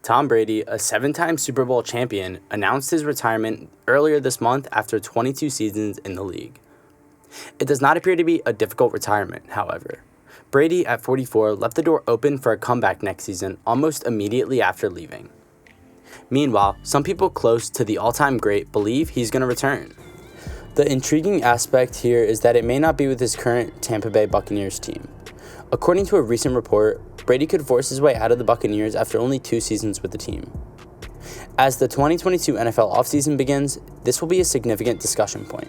Tom Brady, a 7-time Super Bowl champion, announced his retirement earlier this month after 22 seasons in the league. It does not appear to be a difficult retirement, however. Brady, at 44, left the door open for a comeback next season almost immediately after leaving. Meanwhile, some people close to the all-time great believe he's going to return. The intriguing aspect here is that it may not be with his current Tampa Bay Buccaneers team. According to a recent report, Brady could force his way out of the Buccaneers after only 2 seasons with the team. As the 2022 NFL offseason begins, this will be a significant discussion point.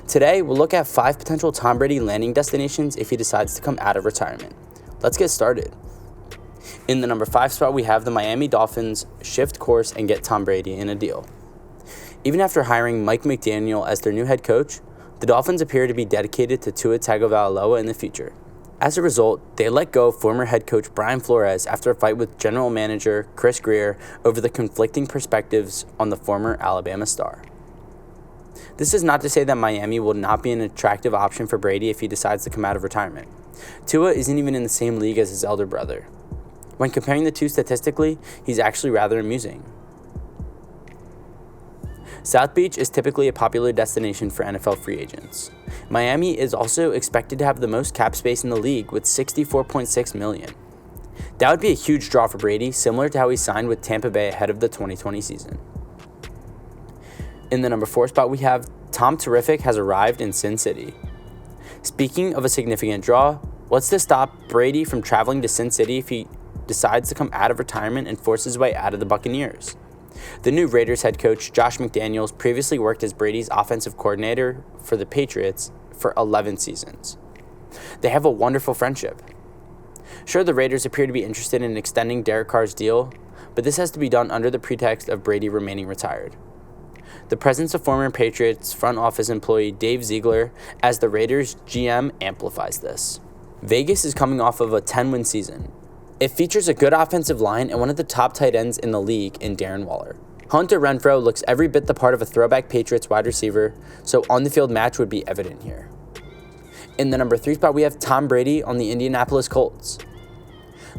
Today, we'll look at 5 potential Tom Brady landing destinations if he decides to come out of retirement. Let's get started. In the number 5 spot, we have the Miami Dolphins shift course and get Tom Brady in a deal. Even after hiring Mike McDaniel as their new head coach, the Dolphins appear to be dedicated to Tua Tagovailoa in the future. As a result, they let go of former head coach Brian Flores after a fight with general manager Chris Grier over the conflicting perspectives on the former Alabama star. This is not to say that Miami will not be an attractive option for Brady if he decides to come out of retirement. Tua isn't even in the same league as his elder brother. When comparing the two statistically, he's actually rather amusing. South Beach is typically a popular destination for NFL free agents. Miami is also expected to have the most cap space in the league with $64.6 million. That would be a huge draw for Brady, similar to how he signed with Tampa Bay ahead of the 2020 season. In the number 4 spot, we have Tom Terrific has arrived in Sin City. Speaking of a significant draw, what's to stop Brady from traveling to Sin City if he decides to come out of retirement and force his way out of the Buccaneers? The new Raiders head coach, Josh McDaniels, previously worked as Brady's offensive coordinator for the Patriots for 11 seasons. They have a wonderful friendship. Sure, the Raiders appear to be interested in extending Derek Carr's deal, but this has to be done under the pretext of Brady remaining retired. The presence of former Patriots front office employee Dave Ziegler as the Raiders GM amplifies this. Vegas is coming off of a 10-win season. It features a good offensive line and one of the top tight ends in the league in Darren Waller. Hunter Renfrow looks every bit the part of a throwback Patriots wide receiver, so on-the-field match would be evident here. In the number 3 spot, we have Tom Brady on the Indianapolis Colts.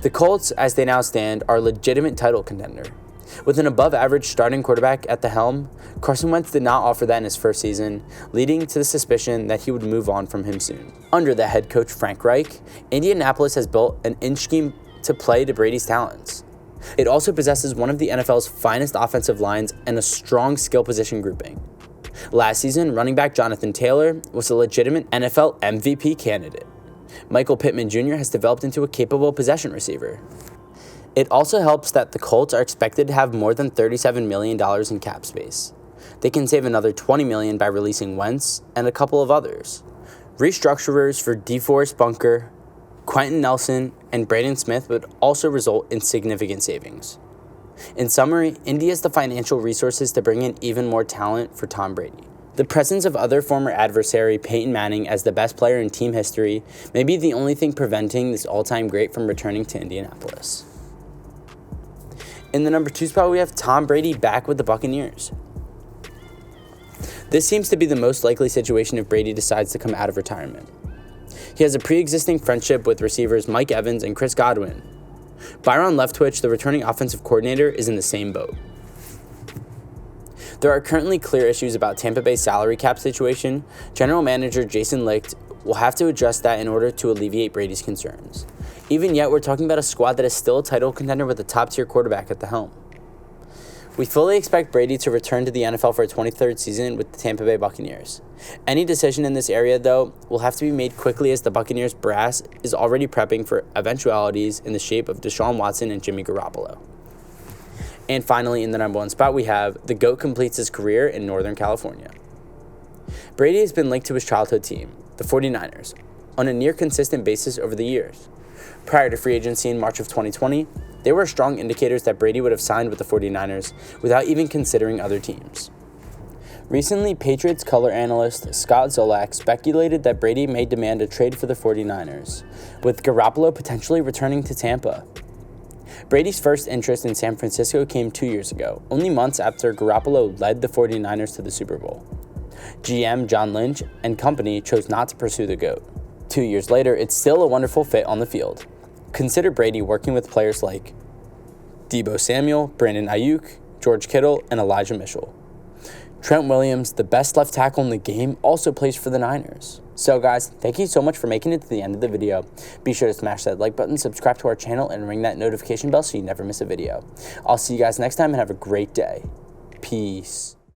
The Colts, as they now stand, are a legitimate title contender. With an above-average starting quarterback at the helm, Carson Wentz did not offer that in his first season, leading to the suspicion that he would move on from him soon. Under the head coach Frank Reich, Indianapolis has built an inch scheme to play to Brady's talents. It also possesses one of the NFL's finest offensive lines and a strong skill position grouping. Last season, running back Jonathan Taylor was a legitimate NFL MVP candidate. Michael Pittman Jr. has developed into a capable possession receiver. It also helps that the Colts are expected to have more than $37 million in cap space. They can save another $20 million by releasing Wentz and a couple of others. Restructurers for DeForest Bunker, Quentin Nelson, and Braden Smith would also result in significant savings. In summary, Indy has the financial resources to bring in even more talent for Tom Brady. The presence of other former adversary Peyton Manning as the best player in team history may be the only thing preventing this all-time great from returning to Indianapolis. In the number 2 spot, we have Tom Brady back with the Buccaneers. This seems to be the most likely situation if Brady decides to come out of retirement. He has a pre-existing friendship with receivers Mike Evans and Chris Godwin. Byron Leftwich, the returning offensive coordinator, is in the same boat. There are currently clear issues about Tampa Bay's salary cap situation. General manager Jason Licht will have to address that in order to alleviate Brady's concerns. Even yet, we're talking about a squad that is still a title contender with a top-tier quarterback at the helm. We fully expect Brady to return to the NFL for a 23rd season with the Tampa Bay Buccaneers. Any decision in this area, though, will have to be made quickly as the Buccaneers brass is already prepping for eventualities in the shape of Deshaun Watson and Jimmy Garoppolo. And finally, in the number 1 spot, we have the GOAT completes his career in Northern California. Brady has been linked to his childhood team, the 49ers, on a near-consistent basis over the years. Prior to free agency in March of 2020, there were strong indicators that Brady would have signed with the 49ers without even considering other teams. Recently, Patriots color analyst Scott Zolak speculated that Brady may demand a trade for the 49ers, with Garoppolo potentially returning to Tampa. Brady's first interest in San Francisco came 2 years ago, only months after Garoppolo led the 49ers to the Super Bowl. GM John Lynch and company chose not to pursue the GOAT. 2 years later, it's still a wonderful fit on the field. Consider Brady working with players like Deebo Samuel, Brandon Ayuk, George Kittle, and Elijah Mitchell. Trent Williams, the best left tackle in the game, also plays for the Niners. So guys, thank you so much for making it to the end of the video. Be sure to smash that like button, subscribe to our channel, and ring that notification bell so you never miss a video. I'll see you guys next time and have a great day. Peace.